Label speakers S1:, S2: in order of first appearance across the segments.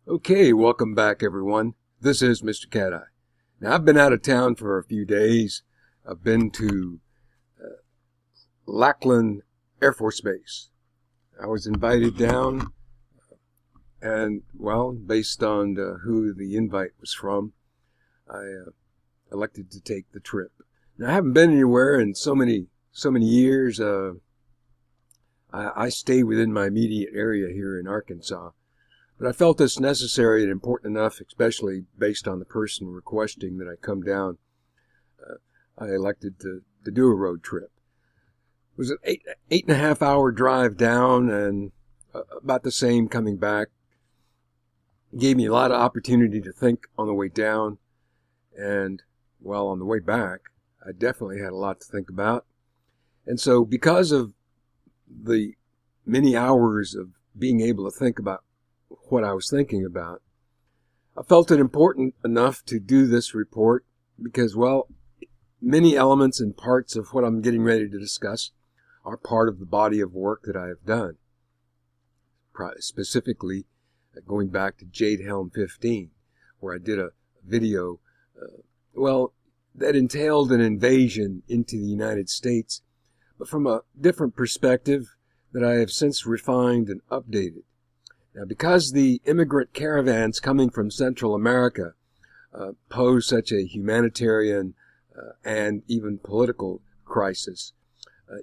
S1: Okay, welcome back everyone. This is Mr. Cati. Now I've been out of town for a few days. I've been to Lackland Air Force Base. I was invited down and, well, based on who the invite was from, I elected to take the trip. Now I haven't been anywhere in so many years. I stay within my immediate area here in Arkansas. But I felt this necessary and important enough, especially based on the person requesting that I come down. I elected to do a road trip. It was an eight and a half hour drive down and about the same coming back. It gave me a lot of opportunity to think on the way down. And, well, on the way back, I definitely had a lot to think about. And so because of the many hours of being able to think about what I was thinking about, I felt it important enough to do this report because, well, many elements and parts of what I'm getting ready to discuss are part of the body of work that I have done. Specifically, going back to Jade Helm 15, where I did a video, that entailed an invasion into the United States, but from a different perspective that I have since refined and updated. Now, because the immigrant caravans coming from Central America pose such a humanitarian and even political crisis,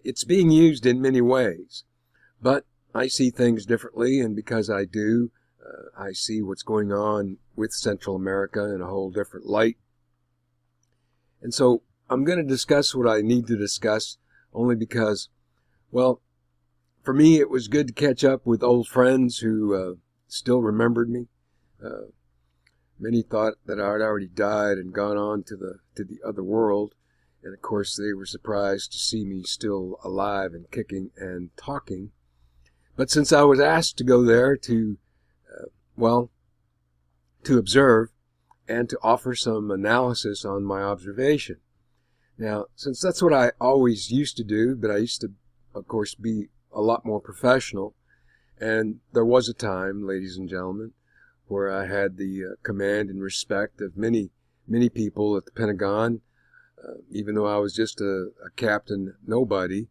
S1: it's being used in many ways. But I see things differently, and because I do, I see what's going on with Central America in a whole different light. And so I'm going to discuss what I need to discuss only because, well, for me, it was good to catch up with old friends who still remembered me. Many thought that I had already died and gone on to the other world. And, of course, they were surprised to see me still alive and kicking and talking. But since I was asked to go there to observe and to offer some analysis on my observation. Now, since that's what I always used to do, but I used to, of course, be a lot more professional. And there was a time, ladies and gentlemen, where I had the command and respect of many people at the Pentagon, even though I was just a captain nobody.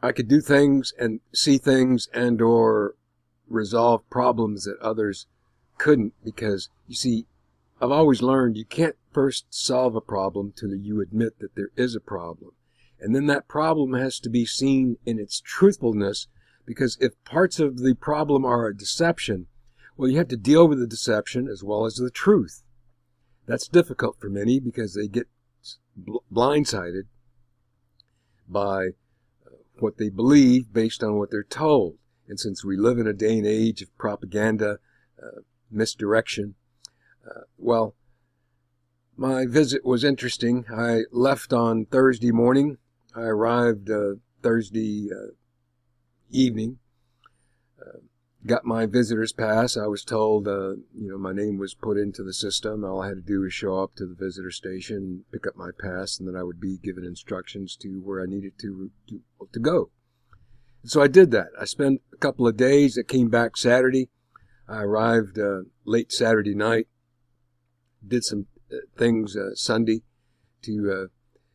S1: I could do things and see things and or resolve problems that others couldn't, because, you see, I've always learned you can't first solve a problem till you admit that there is a problem. And then that problem has to be seen in its truthfulness, because if parts of the problem are a deception, well, you have to deal with the deception as well as the truth. That's difficult for many because they get blindsided by what they believe based on what they're told. And since we live in a day and age of propaganda, misdirection, my visit was interesting. I left on Thursday morning. I arrived Thursday evening. Got my visitor's pass. I was told, my name was put into the system. All I had to do was show up to the visitor station, pick up my pass, and then I would be given instructions to where I needed to go. And so I did that. I spent a couple of days. I came back Saturday. I arrived late Saturday night. Did some things Sunday to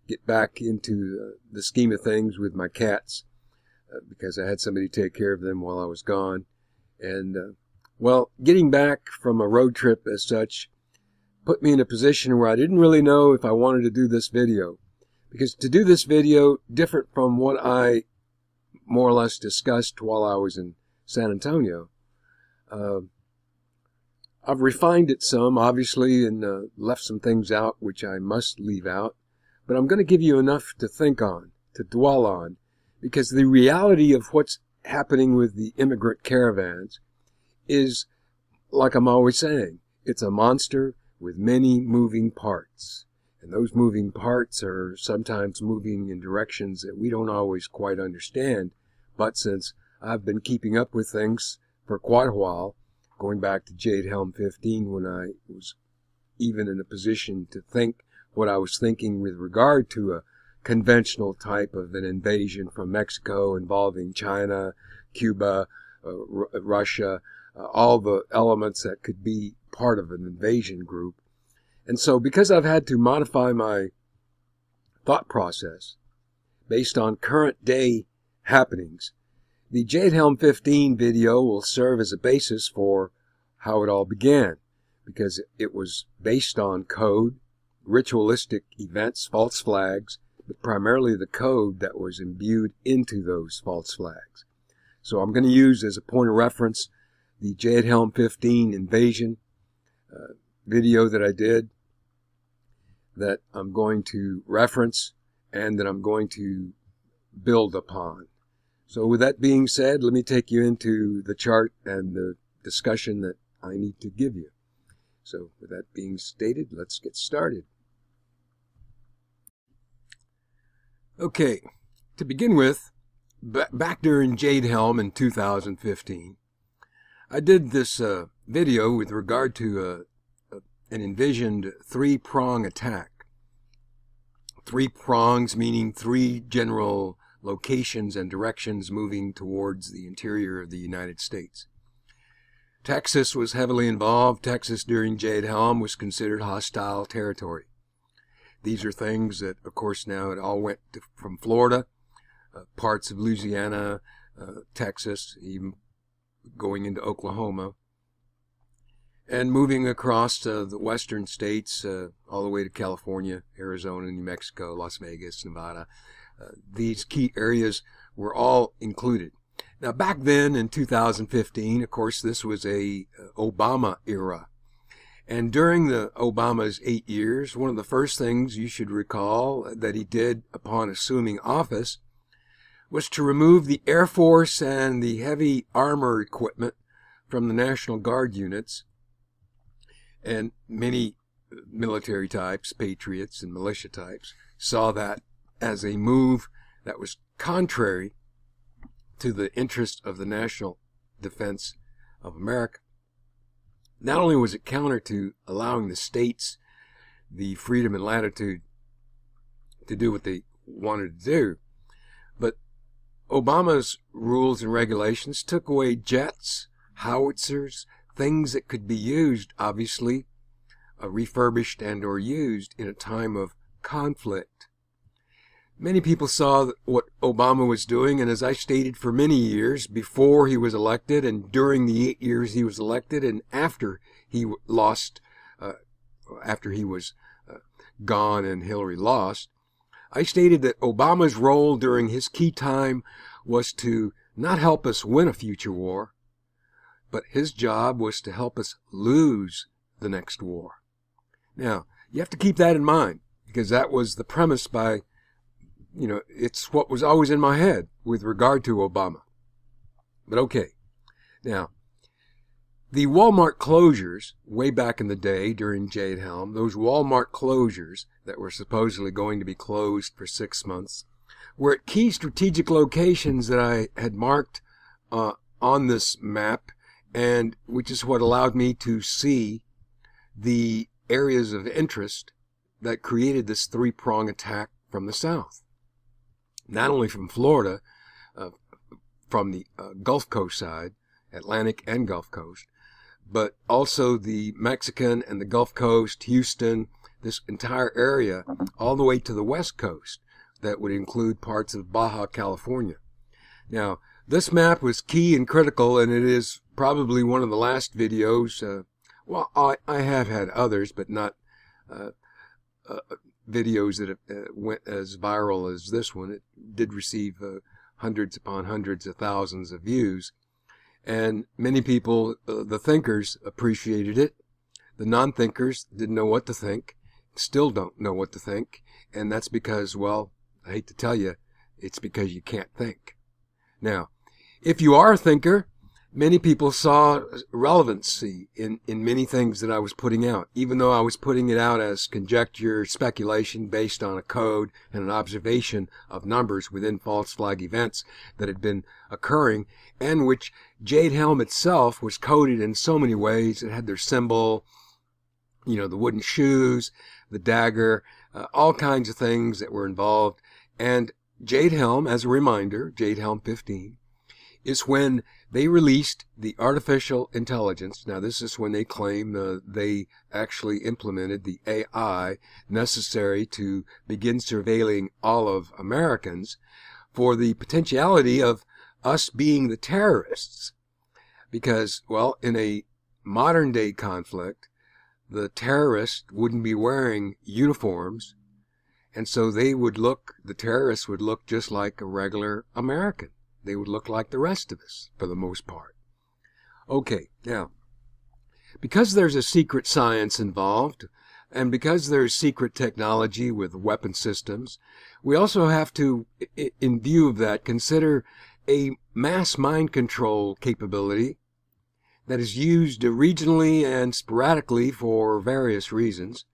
S1: get back into the scheme of things with my cats because I had somebody take care of them while I was gone. And, getting back from a road trip as such put me in a position where I didn't really know if I wanted to do this video. Because to do this video, different from what I more or less discussed while I was in San Antonio, I've refined it some, obviously, and left some things out which I must leave out. But I'm going to give you enough to think on, to dwell on, because the reality of what's happening with the immigrant caravans is, like I'm always saying, it's a monster with many moving parts. And those moving parts are sometimes moving in directions that we don't always quite understand. But since I've been keeping up with things for quite a while, going back to Jade Helm 15, when I was even in a position to think what I was thinking with regard to a conventional type of an invasion from Mexico involving China, Cuba, Russia, all the elements that could be part of an invasion group. And so because I've had to modify my thought process based on current day happenings, the Jade Helm 15 video will serve as a basis for how it all began, because it was based on code, ritualistic events, false flags, but primarily the code that was imbued into those false flags. So I'm going to use as a point of reference the Jade Helm 15 invasion video that I did, that I'm going to reference and that I'm going to build upon. So with that being said, let me take you into the chart and the discussion that I need to give you. So with that being stated, let's get started. Okay, to begin with, back during Jade Helm in 2015, I did this video with regard to an envisioned three-prong attack. Three prongs meaning three general locations and directions moving towards the interior of the United States. Texas was heavily involved. Texas during Jade Helm was considered hostile territory. These are things that, of course, now it all went from Florida, parts of Louisiana, Texas, even going into Oklahoma, and moving across the western states, all the way to California, Arizona, New Mexico, Las Vegas, Nevada. These key areas were all included. Now, back then in 2015, of course, this was a Obama era. And during the Obama's 8 years, one of the first things you should recall that he did upon assuming office was to remove the Air Force and the heavy armor equipment from the National Guard units. And many military types, patriots and militia types, saw that as a move that was contrary to the interest of the national defense of America. Not only was it counter to allowing the states the freedom and latitude to do what they wanted to do, but Obama's rules and regulations took away jets, howitzers, things that could be used, obviously, refurbished and or used in a time of conflict. Many people saw what Obama was doing, and as I stated for many years, before he was elected and during the 8 years he was elected and after he lost, after he was gone and Hillary lost, I stated that Obama's role during his key time was to not help us win a future war, but his job was to help us lose the next war. Now, you have to keep that in mind, because that was the premise by, it's what was always in my head with regard to Obama. But okay. Now, the Walmart closures way back in the day during Jade Helm, those Walmart closures that were supposedly going to be closed for 6 months, were at key strategic locations that I had marked on this map, and which is what allowed me to see the areas of interest that created this three-prong attack from the south. Not only from Florida, from the Gulf Coast side, Atlantic and Gulf Coast, but also the Mexican and the Gulf Coast, Houston, this entire area, all the way to the West Coast, that would include parts of Baja California. Now, this map was key and critical, and it is probably one of the last videos. Well, I have had others, but not videos that went as viral as this one. It did receive hundreds upon hundreds of thousands of views. And many people, the thinkers, appreciated it. The non-thinkers didn't know what to think, still don't know what to think. And that's because, well, I hate to tell you, it's because you can't think. Now, if you are a thinker, many people saw relevancy in many things that I was putting out, even though I was putting it out as conjecture, speculation based on a code and an observation of numbers within false flag events that had been occurring, and which Jade Helm itself was coded in so many ways. It had their symbol, the wooden shoes, the dagger, all kinds of things that were involved. And Jade Helm, as a reminder, Jade Helm 15, is when they released the artificial intelligence. Now, this is when they claim they actually implemented the AI necessary to begin surveilling all of Americans for the potentiality of us being the terrorists. Because, well, in a modern day conflict, the terrorists wouldn't be wearing uniforms, and so the terrorists would look just like a regular American. They would look like the rest of us, for the most part. Okay, now, because there's a secret science involved, and because there's secret technology with weapon systems, we also have to, in view of that, consider a mass mind control capability that is used regionally and sporadically for various reasons.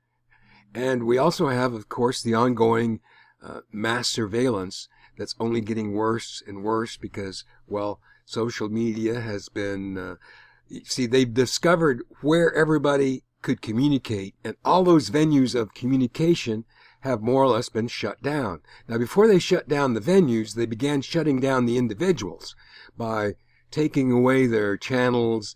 S1: And we also have, of course, the ongoing mass surveillance that's only getting worse and worse because, well, social media has been, they've discovered where everybody could communicate, and all those venues of communication have more or less been shut down. Now, before they shut down the venues, they began shutting down the individuals by taking away their channels,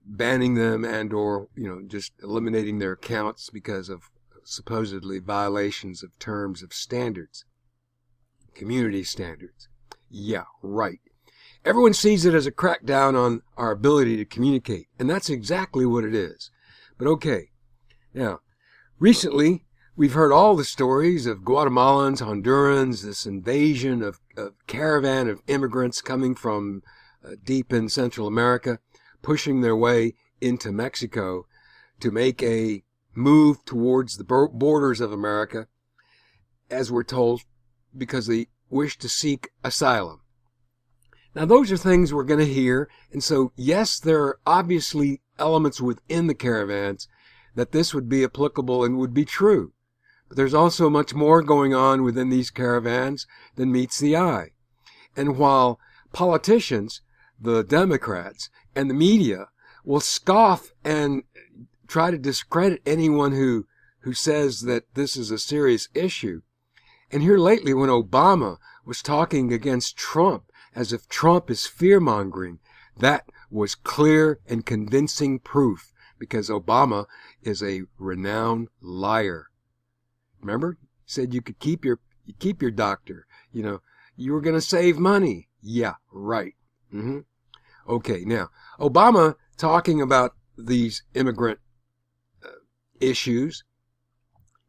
S1: banning them, and or, just eliminating their accounts because of supposedly violations of terms of standards, community standards. Yeah, right. Everyone sees it as a crackdown on our ability to communicate, and that's exactly what it is. But okay, now, recently, we've heard all the stories of Guatemalans, Hondurans, this invasion of caravan of immigrants coming from deep in Central America, pushing their way into Mexico to make a move towards the borders of America, as we're told, because they wish to seek asylum. Now, those are things we're going to hear, and so, yes, there are obviously elements within the caravans that this would be applicable and would be true. But there's also much more going on within these caravans than meets the eye. And while politicians, the Democrats, and the media will scoff and try to discredit anyone who says that this is a serious issue, and here lately when Obama was talking against Trump as if Trump is fear-mongering, that was clear and convincing proof, because Obama is a renowned liar. Remember? He said you could keep your doctor. You were going to save money. Yeah, right. Okay, now, Obama talking about these immigrant issues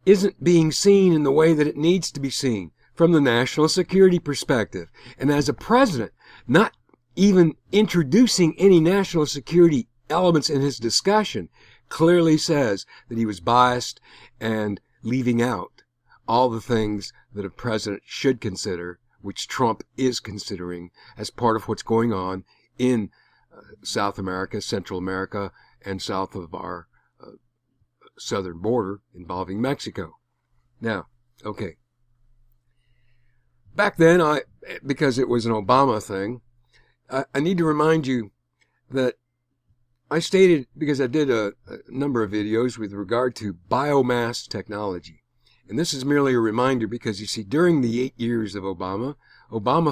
S1: isn't being seen in the way that it needs to be seen from the national security perspective. And as a president, not even introducing any national security elements in his discussion, clearly says that he was biased and leaving out all the things that a president should consider, which Trump is considering as part of what's going on in South America, Central America, and south of our southern border involving Mexico. Now, okay. Back then, because it was an Obama thing, I need to remind you that I stated, because I did a number of videos with regard to biomass technology. And this is merely a reminder because, you see, during the 8 years of Obama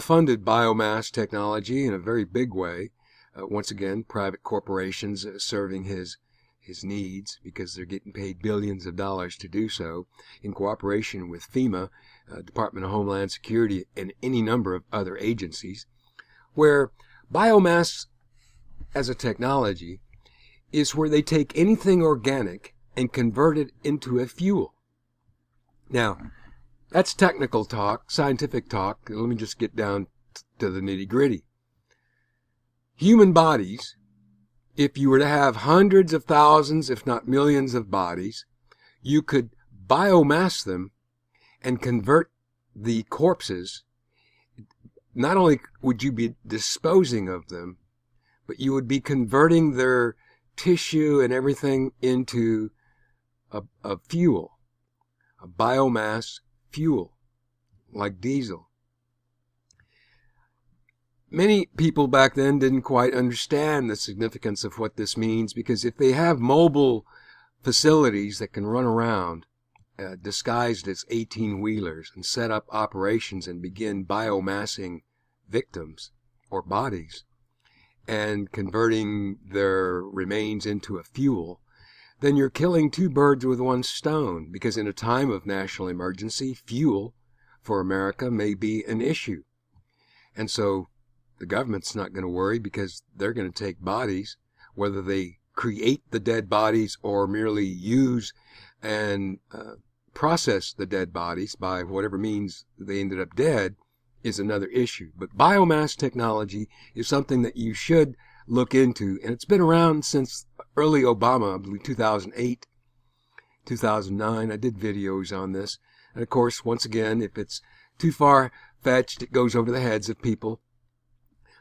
S1: funded biomass technology in a very big way. Once again, private corporations serving his needs because they're getting paid billions of dollars to do so in cooperation with FEMA, Department of Homeland Security, and any number of other agencies, where biomass as a technology is where they take anything organic and convert it into a fuel. Now, that's technical talk, scientific talk. Let me just get down to the nitty-gritty. Human bodies, if you were to have hundreds of thousands, if not millions of bodies, you could biomass them and convert the corpses. Not only would you be disposing of them, but you would be converting their tissue and everything into a fuel, a biomass fuel, like diesel. Many people back then didn't quite understand the significance of what this means, because if they have mobile facilities that can run around disguised as 18-wheelers and set up operations and begin biomassing victims, or bodies and converting their remains into a fuel, then you're killing two birds with one stone, because in a time of national emergency, fuel for America may be an issue. And so the government's not going to worry, because they're going to take bodies, whether they create the dead bodies or merely use and process the dead bodies by whatever means they ended up dead, is another issue. But biomass technology is something that you should look into, and it's been around since early Obama, I believe 2008, 2009. I did videos on this. And of course, once again, if it's too far-fetched, it goes over the heads of people.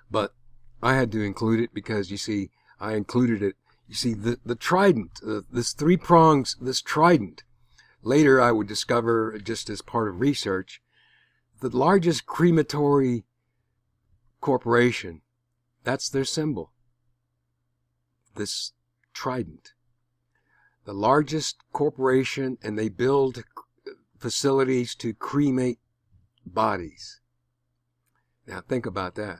S1: But I had to include it because, you see, I included it. You see, the trident, this three prongs, this trident, later I would discover, just as part of research, the largest crematory corporation, that's their symbol, this trident. The largest corporation, and they build facilities to cremate bodies. Now think about that.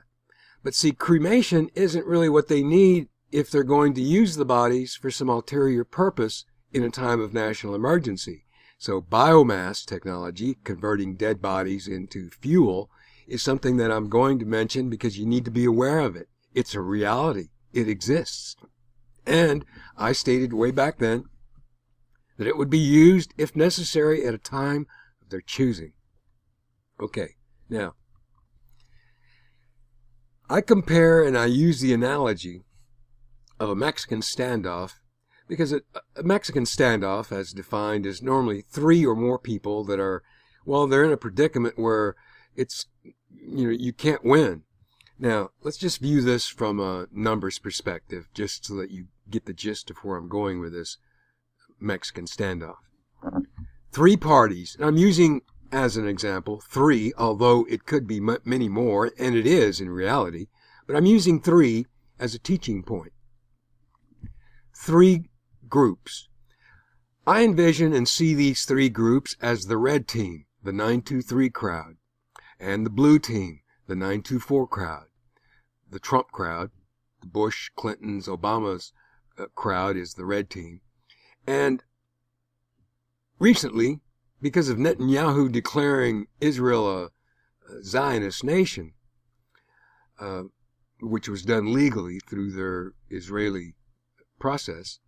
S1: But see, cremation isn't really what they need if they're going to use the bodies for some ulterior purpose in a time of national emergency. So biomass technology, converting dead bodies into fuel, is something that I'm going to mention because you need to be aware of it. It's a reality. It exists. And I stated way back then that it would be used, if necessary, at a time of their choosing. Okay, now, I compare and I use the analogy of a Mexican standoff, because a Mexican standoff, as defined, is normally three or more people that are, well, they're in a predicament where it's, you can't win. Now, let's just view this from a numbers perspective, just so that you get the gist of where I'm going with this Mexican standoff. Three parties, and I'm using as an example three, although it could be many more, and it is in reality, but I'm using three as a teaching point. Three groups. I envision and see these three groups as the red team, the 923 crowd, and the blue team, the 924 crowd. The Trump crowd, the Bush, Clinton's, Obama's crowd is the red team. And recently, because of Netanyahu declaring Israel a Zionist nation, which was done legally through their Israeli process,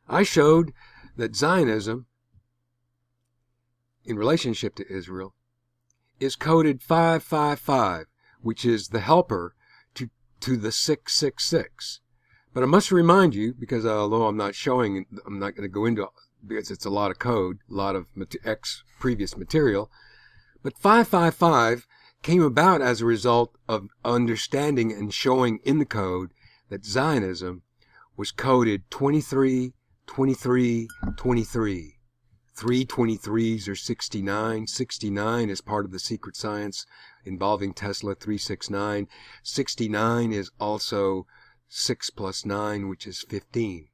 S1: I showed that Zionism, in relationship to Israel, is coded 555, which is the helper to the 666. But I must remind you, because although I'm not going to go into, because it's a lot of code, a lot of previous material, but 555 came about as a result of understanding and showing in the code that Zionism was coded 23, 23, 23. 3 23s are 69. 69 is part of the secret science involving Tesla 369. 69 is also 6 plus 9, which is 15.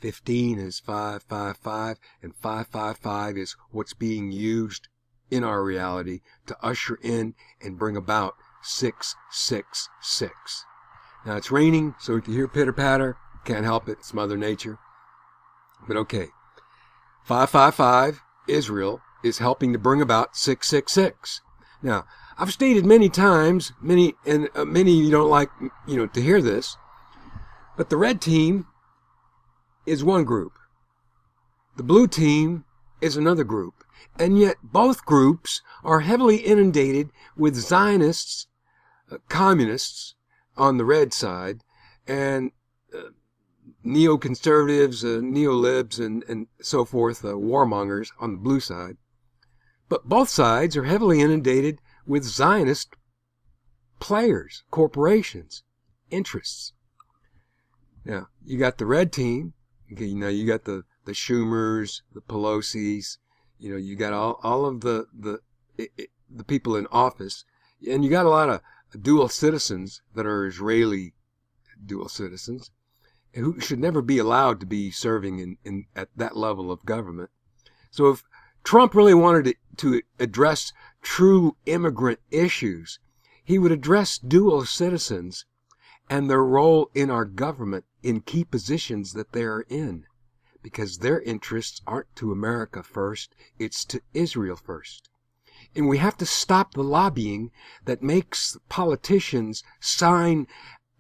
S1: 15 is 555, and 555 is what's being used in our reality to usher in and bring about 666. Now it's raining, so if you hear pitter-patter, can't help it, it's Mother Nature. But okay, 555, Israel, is helping to bring about 666. Now, I've stated many times, many you don't like, to hear this, but the red team is one group. The blue team is another group. And yet both groups are heavily inundated with Zionists, communists on the red side, and neoconservatives, neolibs, and so forth, warmongers on the blue side. But both sides are heavily inundated with Zionist players, corporations, interests. Now, you got the red team. Okay, now you got the Schumers, the Pelosi's, you got all of the people in office, and you got a lot of dual citizens that are Israeli dual citizens, who should never be allowed to be serving at that level of government. So if Trump really wanted to address true immigrant issues, he would address dual citizens and their role in our government in key positions that they are in, because their interests aren't to America first, it's to Israel first. And we have to stop the lobbying that makes politicians sign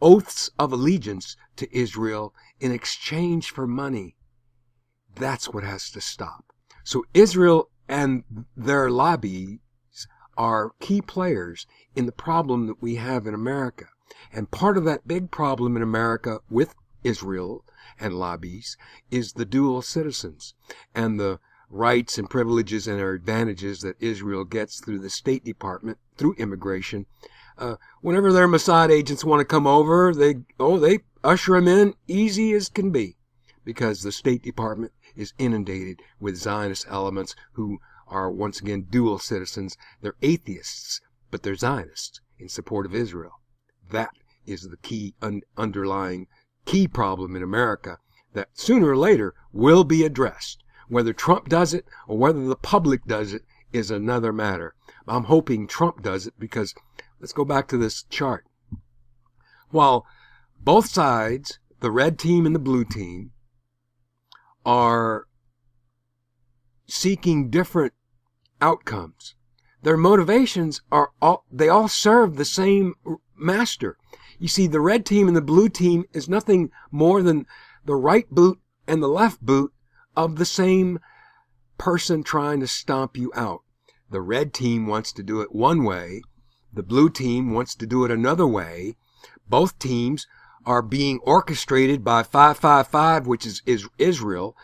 S1: oaths of allegiance to Israel in exchange for money. That's what has to stop. So Israel and their lobbies are key players in the problem that we have in America. And part of that big problem in America with Israel and lobbies is the dual citizens and the rights and privileges and advantages that Israel gets through the State Department, through immigration. Whenever their Mossad agents want to come over, they usher them in easy as can be, because the State Department is inundated with Zionist elements who are, once again, dual citizens. They're atheists, but they're Zionists in support of Israel. That is the key underlying key problem in America that sooner or later will be addressed. Whether Trump does it or whether the public does it is another matter. I'm hoping Trump does it, because let's go back to this chart. While both sides, the red team and the blue team, are seeking different outcomes, their motivations they all serve the same master. You see, the red team and the blue team is nothing more than the right boot and the left boot of the same person trying to stomp you out. The red team wants to do it one way. The blue team wants to do it another way. Both teams are being orchestrated by 555, which is Israel,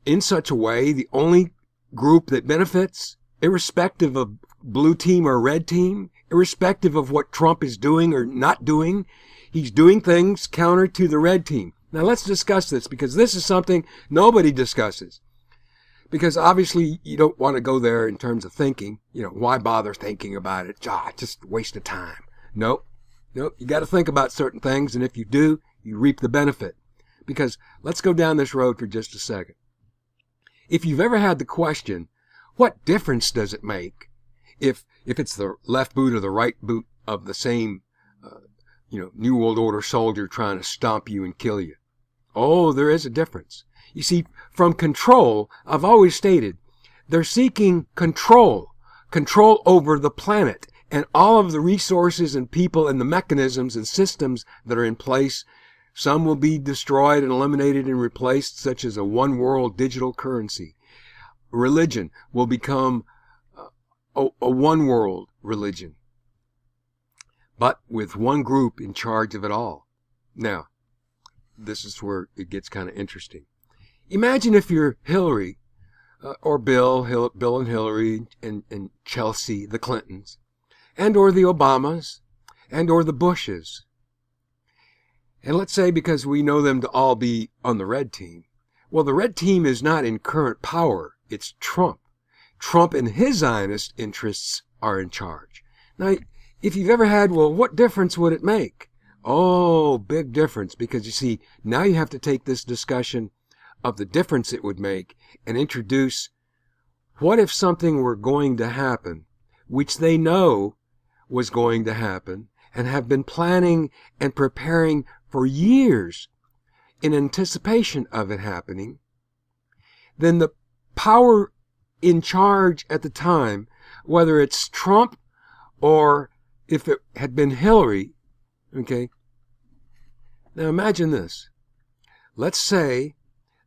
S1: in such a way the only group that benefits, irrespective of blue team or red team, irrespective of what Trump is doing or not doing, he's doing things counter to the red team. Now let's discuss this, because this is something nobody discusses. Because obviously you don't want to go there in terms of thinking. Why bother thinking about it? Just a waste of time. Nope. You got to think about certain things, and if you do, you reap the benefit. Because let's go down this road for just a second. If you've ever had the question, what difference does it make if it's the left boot or the right boot of the same New World Order soldier trying to stomp you and kill you? Oh, there is a difference. You see, from control, I've always stated, they're seeking control over the planet and all of the resources and people and the mechanisms and systems that are in place. Some will be destroyed and eliminated and replaced, such as a one world digital currency. Religion will become a one world religion, but with one group in charge of it all. Now, this is where it gets kind of interesting. Imagine if you're Hillary, or Bill and Hillary and Chelsea, the Clintons, and or the Obamas, and or the Bushes. And let's say, because we know them to all be on the red team, well, the red team is not in current power. It's Trump. Trump and his Zionist interests are in charge. Now, if you've ever had, well, what difference would it make? Oh, big difference, because you see, now you have to take this discussion of the difference it would make and introduce, what if something were going to happen, which they know was going to happen and have been planning and preparing for years in anticipation of it happening? Then the power in charge at the time, whether it's Trump or if it had been Hillary, okay? Now imagine this. Let's say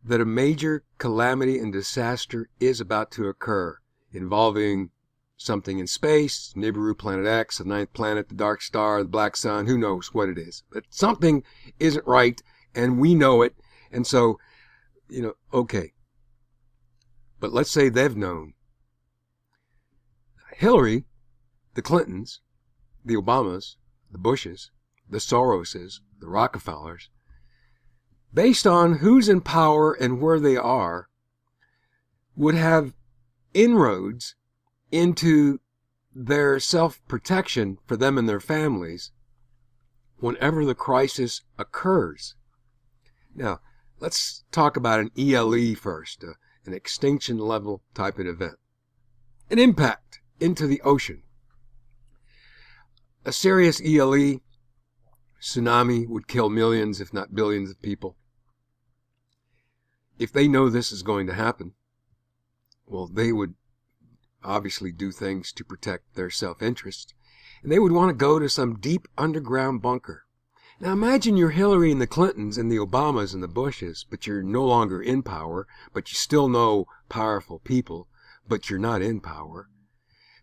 S1: that a major calamity and disaster is about to occur, involving something in space, Nibiru, Planet X, the ninth planet, the dark star, the black sun, who knows what it is. But something isn't right, and we know it, and so, okay. But let's say they've known. Hillary, the Clintons, the Obamas, the Bushes, the Soroses, the Rockefellers, based on who's in power and where they are, would have inroads into their self-protection for them and their families whenever the crisis occurs. Now, let's talk about an ELE first, an extinction level type of event. An impact into the ocean. a serious ELE tsunami would kill millions, if not billions of people. If they know this is going to happen, well, they would obviously do things to protect their self-interest. And they would want to go to some deep underground bunker. Now imagine you're Hillary and the Clintons and the Obamas and the Bushes, but you're no longer in power, but you still know powerful people, but you're not in power.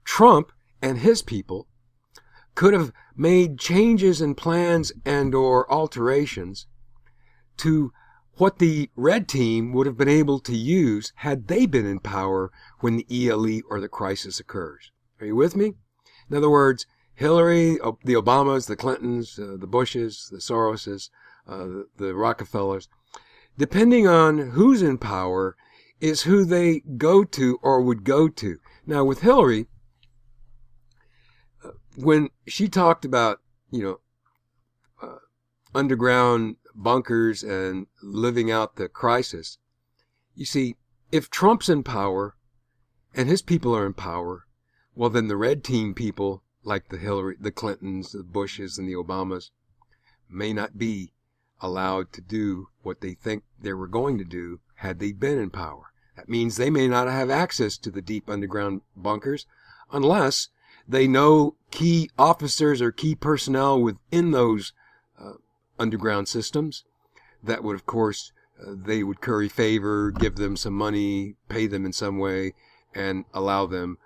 S1: Trump and his people could have made changes and plans and or alterations to what the red team would have been able to use had they been in power when the ELE or the crisis occurs. Are you with me? In other words, Hillary, the Obamas, the Clintons, the Bushes, the Soroses, the Rockefellers, depending on who's in power, is who they go to or would go to. Now, with Hillary, when she talked about, underground bunkers and living out the crisis, you see, if Trump's in power and his people are in power, well, then the red team people, like the Clintons, the Bushes, and the Obamas, may not be allowed to do what they think they were going to do had they been in power. That means they may not have access to the deep underground bunkers unless they know key officers or key personnel within those underground systems that would, of course, they would curry favor, give them some money, pay them in some way, and allow them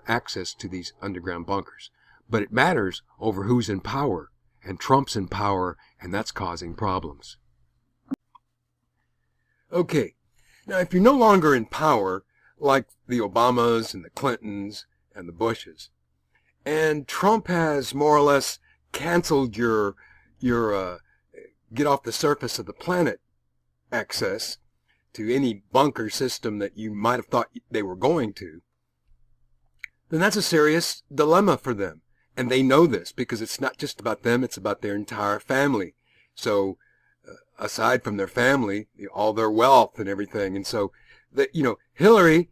S1: access to these underground bunkers. But it matters over who's in power, and Trump's in power, and that's causing problems. Okay, now if you're no longer in power, like the Obamas and the Clintons and the Bushes, and Trump has more or less canceled your get off the surface of the planet access to any bunker system that you might have thought they were going to, then that's a serious dilemma for them. And they know this because it's not just about them, it's about their entire family. So aside from their family, all their wealth and everything. And so, Hillary,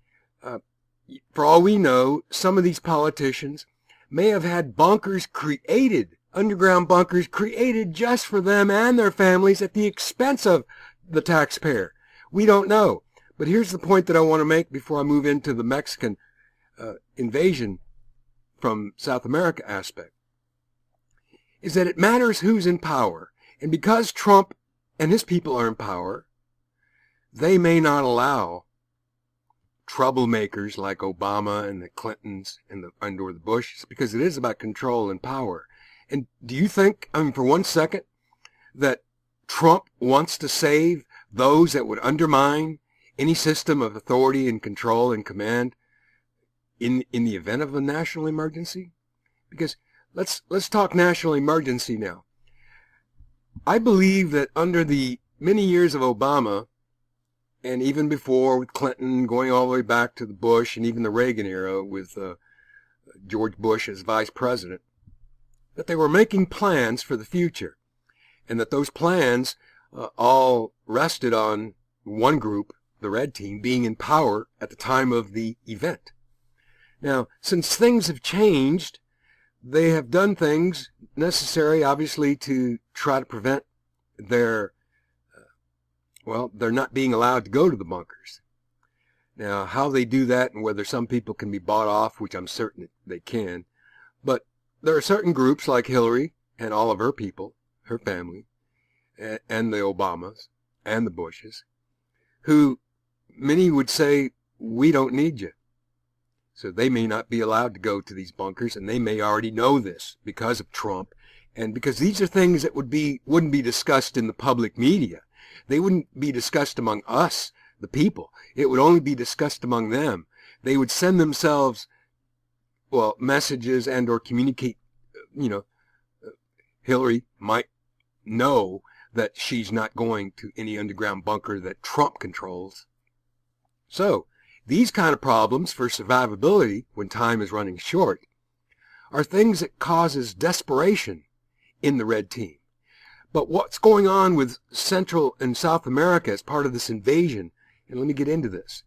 S1: for all we know, some of these politicians may have had bunkers created, underground bunkers created just for them and their families at the expense of the taxpayer. We don't know. But here's the point that I want to make before I move into the Mexican invasion from South America aspect, is that it matters who's in power. And because Trump and his people are in power, they may not allow troublemakers like Obama and the Clintons and or the Bushes, because it is about control and power. And do you think, for 1 second, that Trump wants to save those that would undermine any system of authority and control and command in the event of a national emergency? Because let's talk national emergency now. I believe that under the many years of Obama, and even before with Clinton, going all the way back to the Bush and even the Reagan era with George Bush as vice president, that they were making plans for the future, and that those plans all rested on one group, the red team, being in power at the time of the event. Now, since things have changed, they have done things necessary, obviously, to try to prevent their, they're not being allowed to go to the bunkers. Now, how they do that and whether some people can be bought off, which I'm certain they can, but there are certain groups like Hillary and all of her people, her family, and the Obamas and the Bushes, who many would say, we don't need you. So they may not be allowed to go to these bunkers, and they may already know this because of Trump, and because these are things that wouldn't be discussed in the public media. They wouldn't be discussed among us, the people. It would only be discussed among them. They would send themselves, messages and or communicate, Hillary might know that she's not going to any underground bunker that Trump controls. So, these kind of problems for survivability when time is running short are things that causes desperation in the red team. But what's going on with Central and South America as part of this invasion, and let me get into this,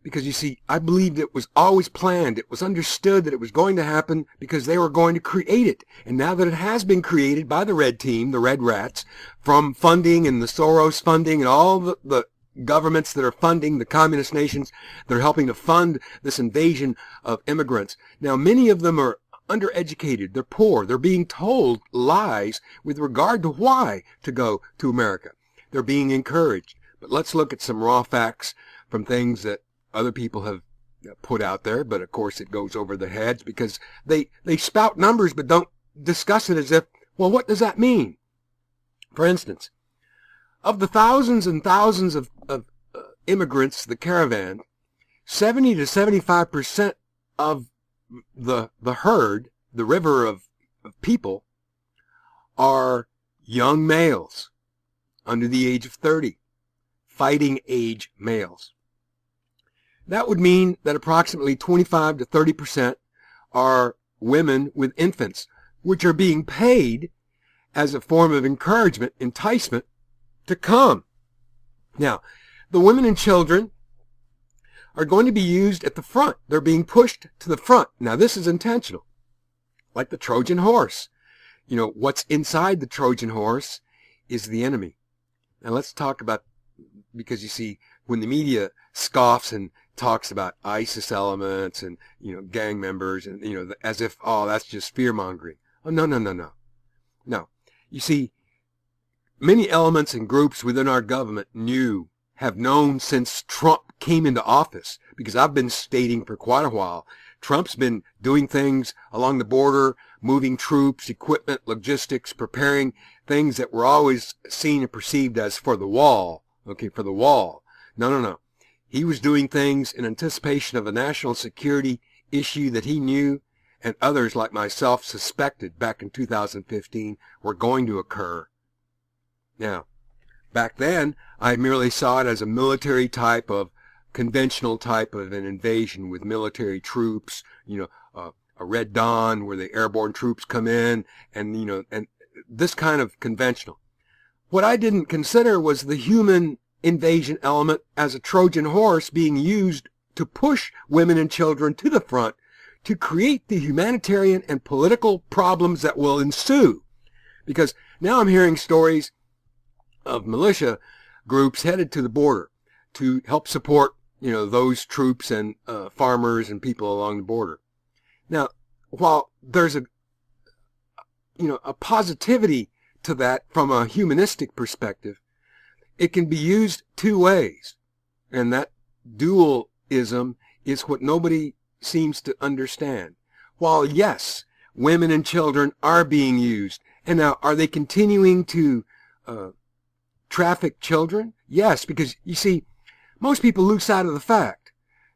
S1: Because you see, I believed it was always planned. It was understood that it was going to happen because they were going to create it. And now that it has been created by the red team, the red rats, from funding and the Soros funding and all the governments that are funding the communist nations, they're helping to fund this invasion of immigrants. Now, many of them are undereducated. They're poor. They're being told lies with regard to why to go to America. They're being encouraged. But let's look at some raw facts from things that other people have put out there, but of course it goes over their heads because they spout numbers but don't discuss it as if, well, what does that mean? For instance, of the thousands and thousands of immigrants, the caravan, 70 to 75% of the herd, the river of people, are young males under the age of 30, fighting age males. That would mean that approximately 25 to 30% are women with infants, which are being paid as a form of encouragement, enticement, to come. Now, the women and children are going to be used at the front. They're being pushed to the front. Now, this is intentional, like the Trojan horse. You know, what's inside the Trojan horse is the enemy. Now, let's talk about, because you see, when the media scoffs and talks about ISIS elements and, you know, gang members and, you know, as if, oh, that's just fear-mongering. Oh, no, no, no, no. No. You see, many elements and groups within our government have known since Trump came into office, because I've been stating for quite a while, Trump's been doing things along the border, moving troops, equipment, logistics, preparing things that were always seen and perceived as for the wall. Okay, for the wall. No, no, no. He was doing things in anticipation of a national security issue that he knew and others like myself suspected back in 2015 were going to occur. Now, back then, I merely saw it as a military type of, conventional type of an invasion with military troops, you know, a Red Dawn where the airborne troops come in and, you know, and this kind of conventional. What I didn't consider was the human invasion element as a Trojan horse being used to push women and children to the front to create the humanitarian and political problems that will ensue. Because now I'm hearing stories of militia groups headed to the border to help support, you know, those troops and farmers and people along the border. Now, while there's a positivity to that from a humanistic perspective, it can be used two ways. And that dualism is what nobody seems to understand. While, yes, women and children are being used. And now, are they continuing to traffic children? Yes, because, you see, most people lose sight of the fact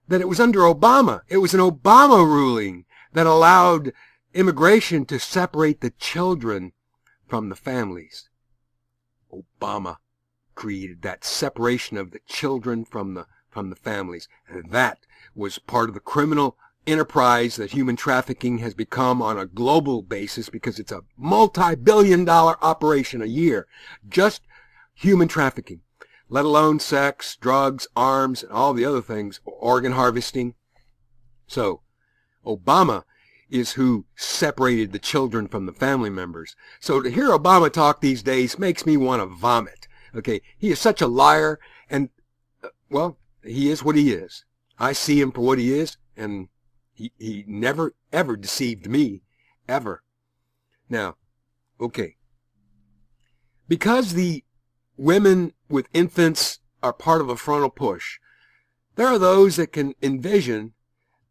S1: that it was under Obama. It was an Obama ruling that allowed immigration to separate the children from the families. Obama created that separation of the children from the families. And that was part of the criminal enterprise that human trafficking has become on a global basis, because it's a multi-billion-dollar operation a year. Just human trafficking, let alone sex, drugs, arms, and all the other things, organ harvesting. So, Obama is who separated the children from the family members. So to hear Obama talk these days makes me want to vomit. Okay, he is such a liar, and, well, he is what he is. I see him for what he is, and he never, ever deceived me, ever. Now, okay, because the women with infants are part of a frontal push, there are those that can envision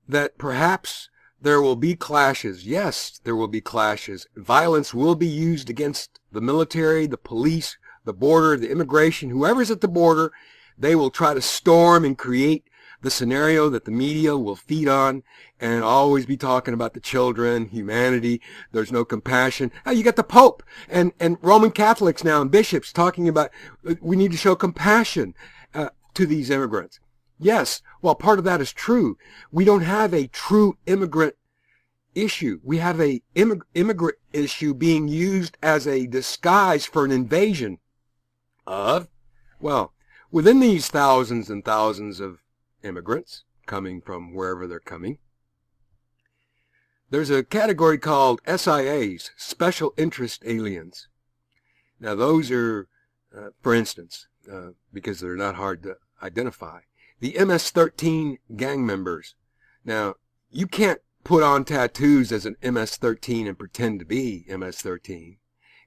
S1: that perhaps there will be clashes. Yes, there will be clashes. Violence will be used against the military, the police, the border, the immigration, whoever's at the border. They will try to storm and create the scenario that the media will feed on and always be talking about the children, humanity. There's no compassion. Oh, you got the Pope and Roman Catholics now and bishops talking about we need to show compassion to these immigrants. Yes, while part of that is true, we don't have a true immigrant issue. We have a immigrant issue being used as a disguise for an invasion of, well, within these thousands and thousands of immigrants, coming from wherever they're coming. There's a category called SIAs, Special Interest Aliens. Now those are, for instance, because they're not hard to identify, the MS-13 gang members. Now, you can't put on tattoos as an MS-13 and pretend to be MS-13.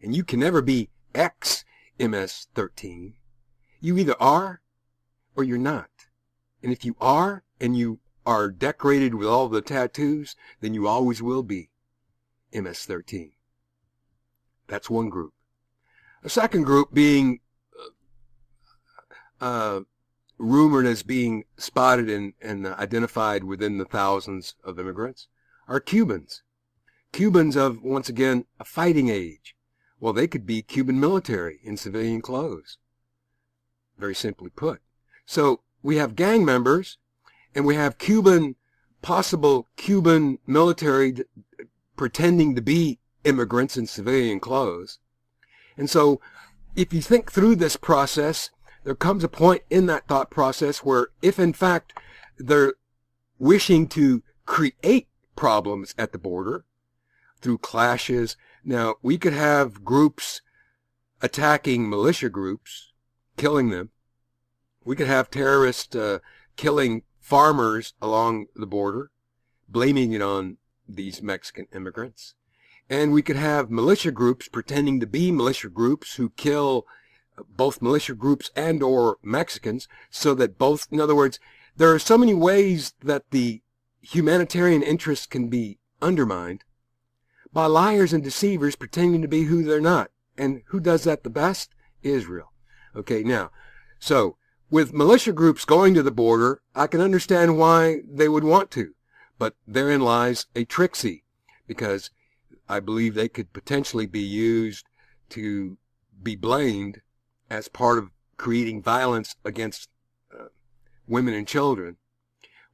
S1: And you can never be ex-MS-13. You either are or you're not. And if you are, and you are decorated with all the tattoos, then you always will be MS-13. That's one group. A second group being rumored as being spotted and identified within the thousands of immigrants are Cubans. Cubans of, once again, a fighting age. Well, they could be Cuban military in civilian clothes, very simply put. So we have gang members, and we have possible Cuban military pretending to be immigrants in civilian clothes. And so if you think through this process, there comes a point in that thought process where if in fact they're wishing to create problems at the border through clashes. Now, we could have groups attacking militia groups, killing them. We could have terrorists killing farmers along the border, blaming it on these Mexican immigrants. And we could have militia groups pretending to be militia groups who kill both militia groups and or Mexicans, so that both, in other words, there are so many ways that the humanitarian interests can be undermined by liars and deceivers pretending to be who they're not. And who does that the best? Israel. Okay, now, so with militia groups going to the border, I can understand why they would want to, but therein lies a tricksy, because I believe they could potentially be used to be blamed as part of creating violence against women and children,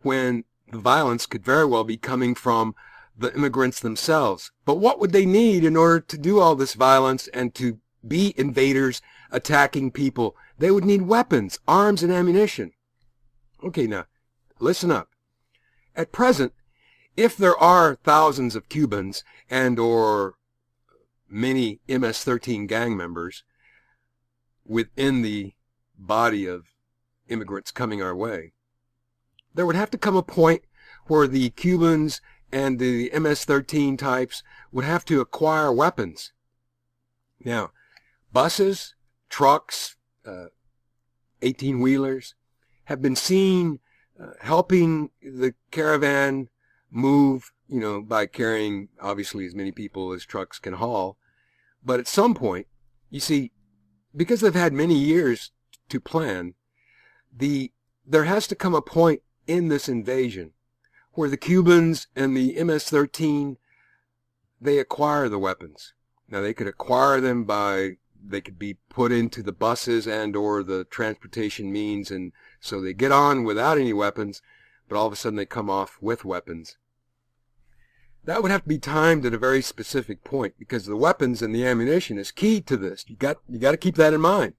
S1: when the violence could very well be coming from the immigrants themselves. But what would they need in order to do all this violence and to be invaders attacking people? They would need weapons, arms, and ammunition. Okay, now, listen up. At present, if there are thousands of Cubans and or many MS-13 gang members within the body of immigrants coming our way, there would have to come a point where the Cubans and the MS-13 types would have to acquire weapons. Now, buses, trucks, 18-wheelers have been seen helping the caravan move, by carrying, obviously, as many people as trucks can haul. But at some point, you see, because they've had many years to plan, there has to come a point in this invasion where the Cubans and the MS-13, they acquire the weapons. Now, they could acquire them they could be put into the buses and or the transportation means, and so they get on without any weapons, but all of a sudden they come off with weapons. That would have to be timed at a very specific point, because the weapons and the ammunition is key to this. You got to keep that in mind.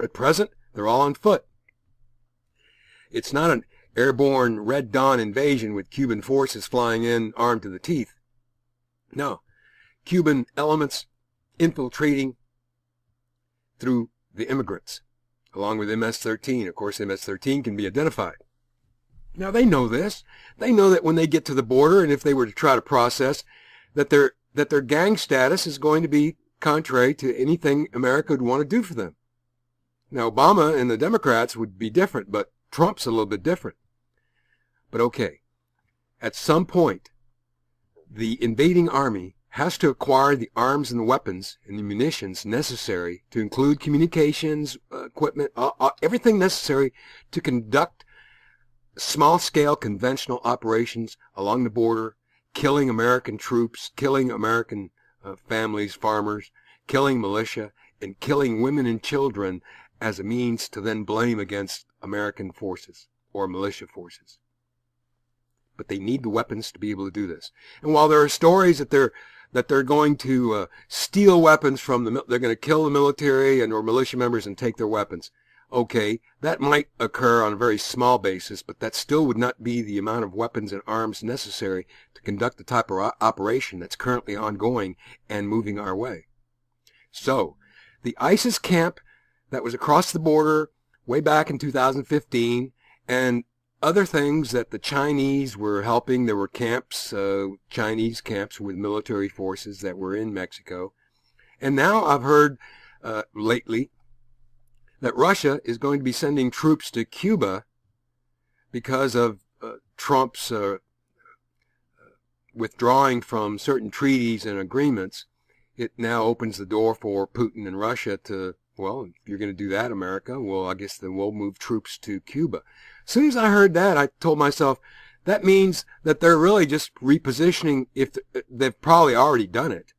S1: At present, they're all on foot. It's not an airborne Red Dawn invasion with Cuban forces flying in armed to the teeth. No, Cuban elements infiltrating through the immigrants, along with MS-13. Of course, MS-13 can be identified. Now, they know this. They know that when they get to the border, and if they were to try to process, that their gang status is going to be contrary to anything America would want to do for them. Now, Obama and the Democrats would be different, but Trump's a little bit different. But okay, at some point, the invading army has to acquire the arms and the weapons and the munitions necessary to include communications, equipment, everything necessary to conduct small-scale conventional operations along the border, killing American troops, killing American families, farmers, killing militia, and killing women and children as a means to then blame against American forces or militia forces. But they need the weapons to be able to do this. And while there are stories that they're going to steal weapons from they're going to kill the military and or militia members and take their weapons. Okay, that might occur on a very small basis, but that still would not be the amount of weapons and arms necessary to conduct the type of operation that's currently ongoing and moving our way. So, the ISIS camp that was across the border way back in 2015, and other things that the Chinese were helping, there were camps, Chinese camps with military forces that were in Mexico. And now I've heard lately that Russia is going to be sending troops to Cuba because of Trump's withdrawing from certain treaties and agreements. It now opens the door for Putin and Russia to, well, if you're going to do that, America, well, I guess then we'll move troops to Cuba. As soon as I heard that, I told myself, that means that they're really just repositioning, if they've probably already done it.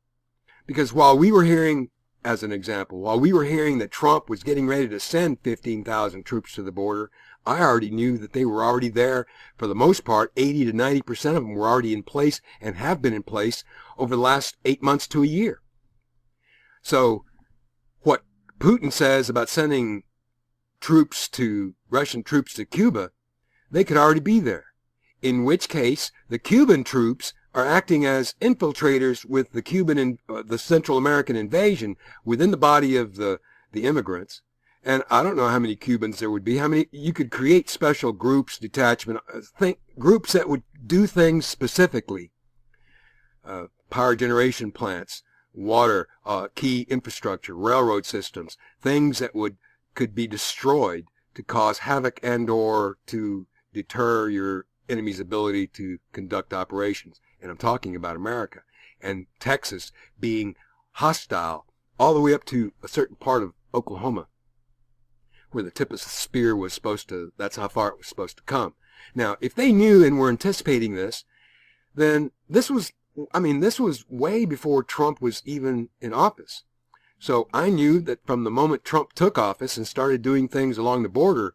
S1: Because while we were hearing, as an example, while we were hearing that Trump was getting ready to send 15,000 troops to the border, I already knew that they were already there. For the most part, 80 to 90% of them were already in place and have been in place over the last 8 months to a year. So what Putin says about sending Russian troops to Cuba, they could already be there. In which case, the Cuban troops are acting as infiltrators with the Cuban and the Central American invasion within the body of the immigrants. And I don't know how many Cubans there would be. How many you could create special groups, detachment, groups that would do things specifically. Power generation plants, water, key infrastructure, railroad systems, things that could be destroyed to cause havoc and or to deter your enemy's ability to conduct operations. And I'm talking about America. And Texas being hostile all the way up to a certain part of Oklahoma, where the tip of the spear was supposed to, that's how far it was supposed to come. Now, if they knew and were anticipating this, then this was way before Trump was even in office. So I knew that from the moment Trump took office and started doing things along the border,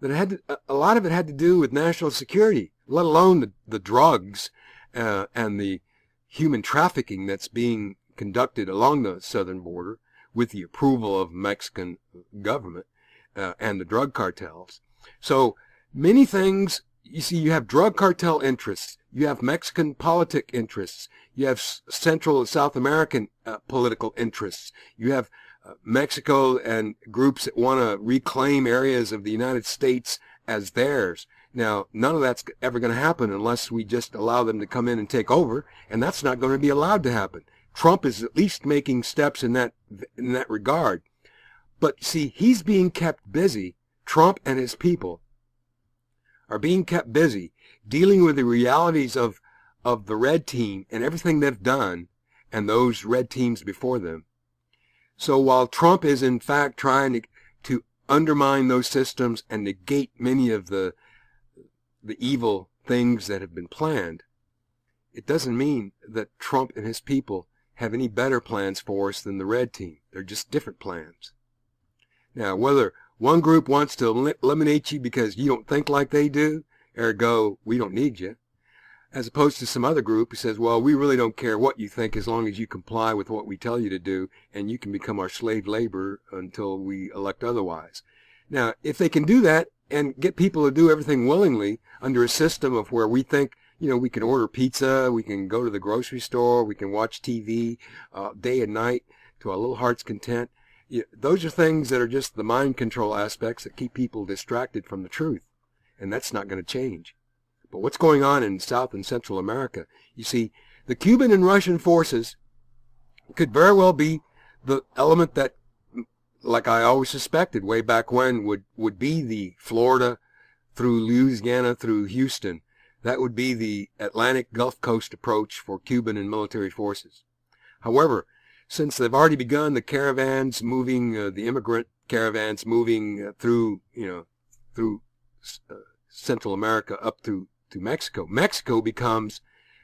S1: that a lot of it had to do with national security, let alone the drugs and the human trafficking that's being conducted along the southern border with the approval of Mexican government and the drug cartels. So many things, you see, you have drug cartel interests, you have Mexican politic interests, you have Central and South American political interests, you have Mexico and groups that want to reclaim areas of the United States as theirs. Now, none of that's ever going to happen unless we just allow them to come in and take over, and that's not going to be allowed to happen. Trump is at least making steps in that regard. But see, he's being kept busy. Trump and his people are being kept busy dealing with the realities of the red team and everything they've done and those red teams before them. So while Trump is in fact trying to undermine those systems and negate many of the evil things that have been planned, it doesn't mean that Trump and his people have any better plans for us than the red team. They're just different plans. Now, whether one group wants to eliminate you because you don't think like they do, ergo, we don't need you, as opposed to some other group who says, well, we really don't care what you think as long as you comply with what we tell you to do, and you can become our slave labor until we elect otherwise. Now, if they can do that and get people to do everything willingly under a system of where we think, we can order pizza, we can go to the grocery store, we can watch TV day and night to our little heart's content, those are things that are just the mind control aspects that keep people distracted from the truth. And that's not going to change. But what's going on in South and Central America, you see, the Cuban and Russian forces could very well be the element that, like I always suspected way back when, would be the Florida through Louisiana through Houston. That would be the Atlantic Gulf Coast approach for Cuban and military forces. However, since they've already begun the caravans moving, the immigrant caravans moving through Central America up to Mexico, Mexico becomes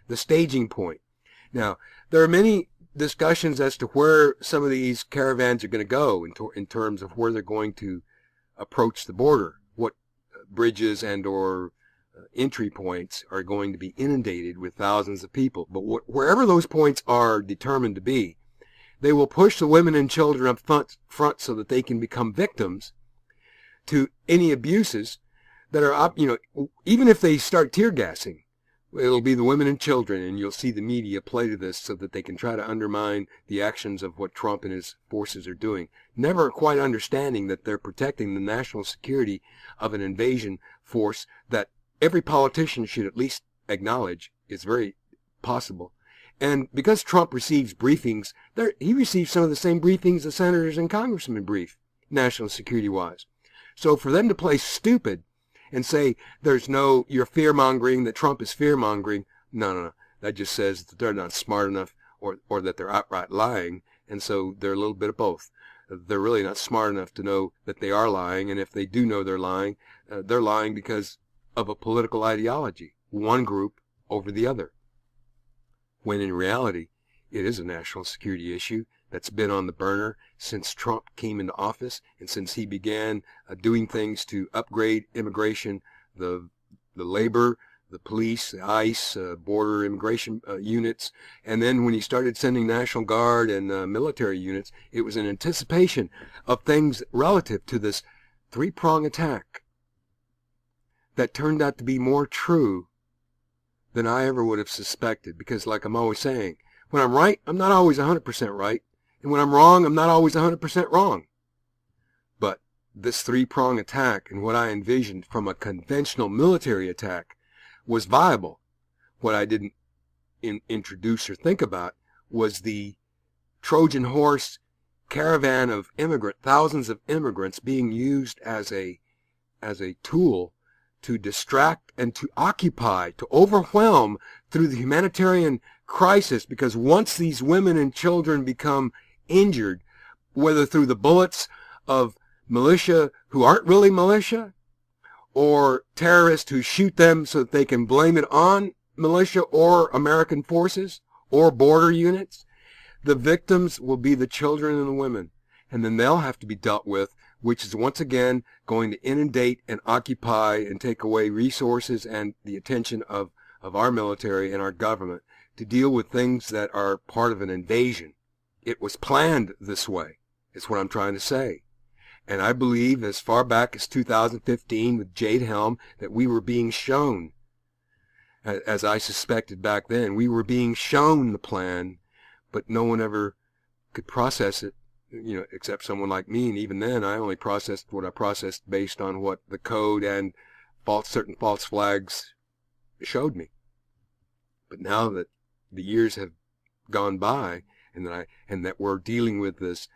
S1: the staging point. Now, there are many discussions as to where some of these caravans are going to go in terms of where they're going to approach the border, what bridges and or entry points are going to be inundated with thousands of people. But wherever those points are determined to be, they will push the women and children up front so that they can become victims to any abuses that are, even if they start tear gassing, it'll be the women and children, and you'll see the media play to this so that they can try to undermine the actions of what Trump and his forces are doing, never quite understanding that they're protecting the national security of an invasion force that every politician should at least acknowledge is very possible. And because Trump receives briefings, he receives some of the same briefings the senators and congressmen brief, national security-wise. So for them to play stupid and say you're fear-mongering, that Trump is fear-mongering, no. That just says that they're not smart enough or that they're outright lying, and so they're a little bit of both. They're really not smart enough to know that they are lying, and if they do know they're lying because of a political ideology, one group over the other. When in reality, it is a national security issue that's been on the burner since Trump came into office and since he began doing things to upgrade immigration, the labor, the police, the ICE, border immigration units. And then when he started sending National Guard and military units, it was in anticipation of things relative to this three-prong attack that turned out to be more true than I ever would have suspected. Because like I'm always saying, when I'm right, I'm not always 100% right. And when I'm wrong, I'm not always 100% wrong. But this three-prong attack and what I envisioned from a conventional military attack was viable. What I didn't introduce or think about was the Trojan horse caravan of thousands of immigrants being used as a tool to distract and to occupy, to overwhelm through the humanitarian crisis. Because once these women and children become injured, whether through the bullets of militia who aren't really militia, or terrorists who shoot them so that they can blame it on militia or American forces or border units, the victims will be the children and the women. And then they'll have to be dealt with, which is once again going to inundate and occupy and take away resources and the attention of our military and our government to deal with things that are part of an invasion. It was planned this way, is what I'm trying to say. And I believe as far back as 2015 with Jade Helm that we were being shown, as I suspected back then, we were being shown the plan, but no one ever could process it, except someone like me. And even then, I only processed what I processed based on what the code and certain false flags showed me. But now that the years have gone by, and that we're dealing with this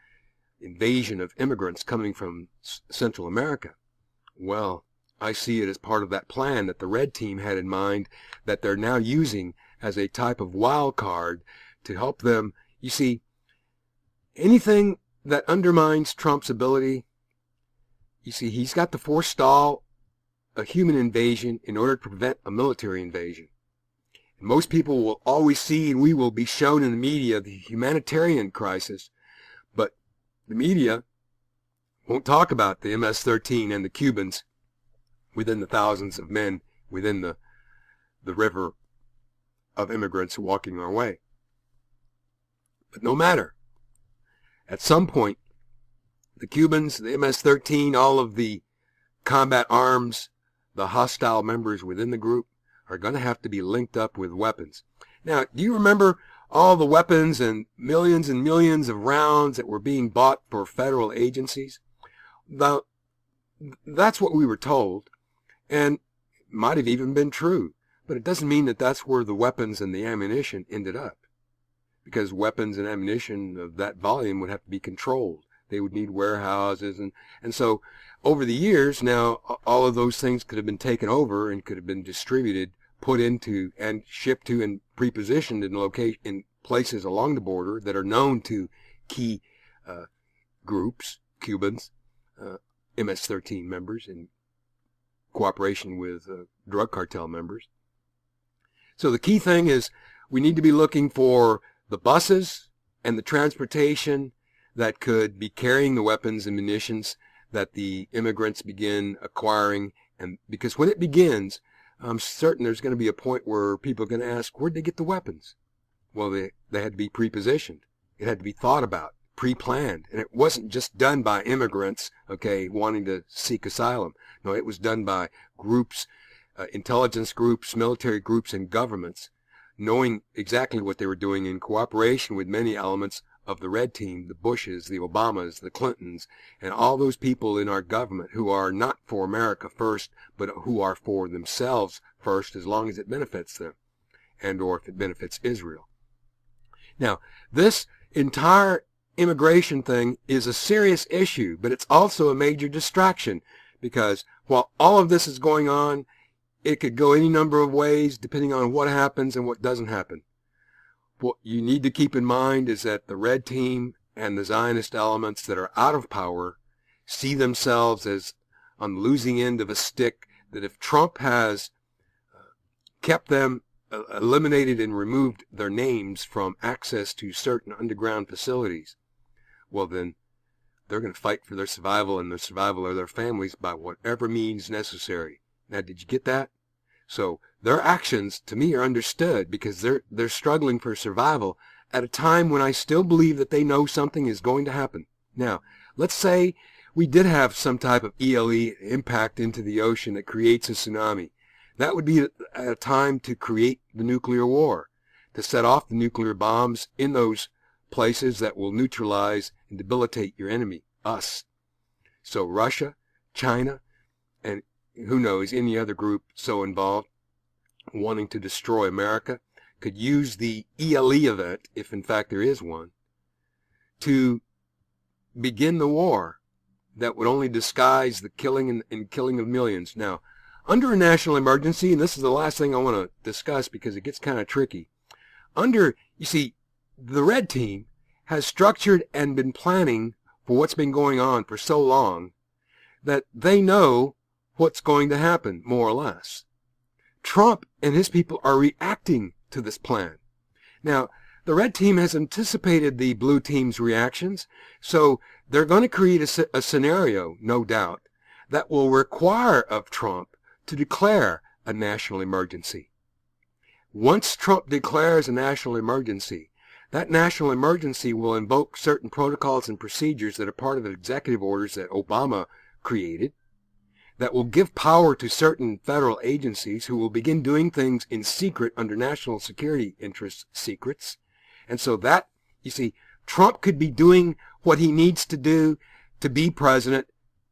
S1: invasion of immigrants coming from Central America, well, I see it as part of that plan that the Red Team had in mind, that they're now using as a type of wild card to help them. You see, anything that undermines Trump's ability, he's got to forestall a human invasion in order to prevent a military invasion. And most people will always see, and we will be shown in the media, the humanitarian crisis, but the media won't talk about the MS-13 and the Cubans within the thousands of men within the river of immigrants walking our way. But no matter. At some point, the Cubans, the MS-13, all of the combat arms, the hostile members within the group are going to have to be linked up with weapons. Now, do you remember all the weapons and millions of rounds that were being bought for federal agencies? Now, that's what we were told, and it might have even been true, but it doesn't mean that that's where the weapons and the ammunition ended up, because weapons and ammunition of that volume would have to be controlled. They would need warehouses, and so over the years now, all of those things could have been taken over and could have been distributed, put into and shipped to and prepositioned in places along the border that are known to key groups, Cubans, MS-13 members, in cooperation with drug cartel members. So the key thing is we need to be looking for the buses and the transportation that could be carrying the weapons and munitions that the immigrants begin acquiring. And because when it begins, I'm certain there's going to be a point where people are going to ask, where'd they get the weapons? Well, they had to be prepositioned. It had to be thought about, pre-planned, and it wasn't just done by immigrants, okay, wanting to seek asylum. No, it was done by groups, intelligence groups, military groups, and governments, knowing exactly what they were doing in cooperation with many elements of the Red Team, the Bushes, the Obamas, the Clintons, and all those people in our government who are not for America first, but who are for themselves first, as long as it benefits them, and or if it benefits Israel. Now, this entire immigration thing is a serious issue, but it's also a major distraction, because while all of this is going on, it could go any number of ways depending on what happens and what doesn't happen. What you need to keep in mind is that the Red Team and the Zionist elements that are out of power see themselves as on the losing end of a stick, that if Trump has kept them eliminated and removed their names from access to certain underground facilities, well then they're going to fight for their survival and the survival of their families by whatever means necessary. Now, did you get that? So their actions, to me, are understood because they're struggling for survival at a time when I still believe that they know something is going to happen. Now, let's say we did have some type of ELE impact into the ocean that creates a tsunami. That would be a time to create the nuclear war, to set off the nuclear bombs in those places that will neutralize and debilitate your enemy, us. So Russia, China, and who knows, any other group so involved wanting to destroy America could use the ELE event, if in fact there is one, to begin the war that would only disguise the killing and killing of millions. Now, under a national emergency, and this is the last thing I want to discuss because it gets kind of tricky. You see, the Red Team has structured and been planning for what's been going on for so long that they know what's going to happen, more or less. Trump and his people are reacting to this plan. Now, the Red Team has anticipated the Blue Team's reactions, so they're going to create a scenario, no doubt, that will require of Trump to declare a national emergency. Once Trump declares a national emergency, that national emergency will invoke certain protocols and procedures that are part of the executive orders that Obama created, that will give power to certain federal agencies who will begin doing things in secret under national security interest secrets. And so that, you see, Trump could be doing what he needs to do to be president,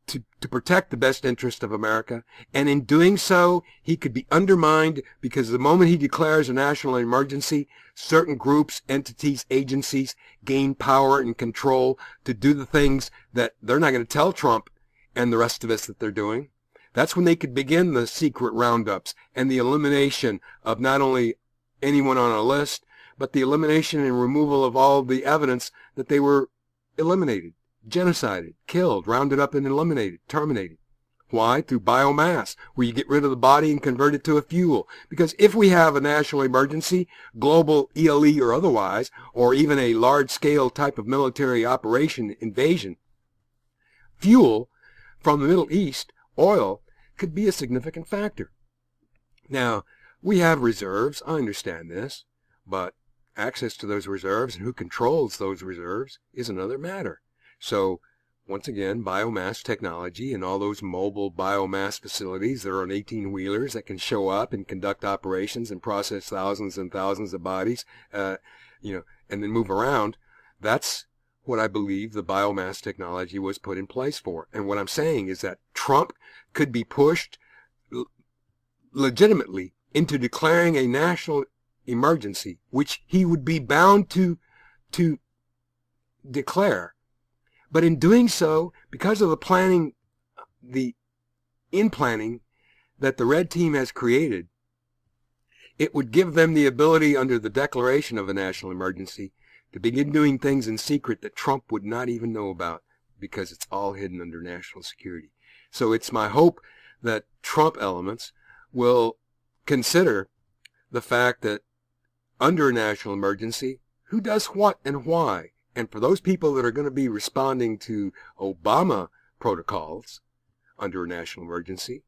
S1: to protect the best interest of America. And in doing so, he could be undermined because the moment he declares a national emergency, certain groups, entities, agencies gain power and control to do the things that they're not going to tell Trump and the rest of us that they're doing. That's when they could begin the secret roundups and the elimination of not only anyone on a list, but the elimination and removal of all the evidence that they were eliminated, genocided, killed, rounded up and eliminated, terminated. Why? Through biomass, where you get rid of the body and convert it to a fuel. Because if we have a national emergency, global ELE or otherwise, or even a large-scale type of military operation invasion, fuel from the Middle East, oil, could be a significant factor. Now, we have reserves, I understand this, but access to those reserves and who controls those reserves is another matter. So, once again, biomass technology and all those mobile biomass facilities that are on 18-wheelers that can show up and conduct operations and process thousands and thousands of bodies, and then move around, that's what I believe the biomass technology was put in place for. And what I'm saying is that Trump could be pushed legitimately into declaring a national emergency, which he would be bound to declare. But in doing so, because of the planning that the Red Team has created, it would give them the ability under the declaration of a national emergency to begin doing things in secret that Trump would not even know about, because it's all hidden under national security. So it's my hope that Trump elements will consider the fact that under a national emergency, who does what and why. And for those people that are going to be responding to Obama protocols under a national emergency,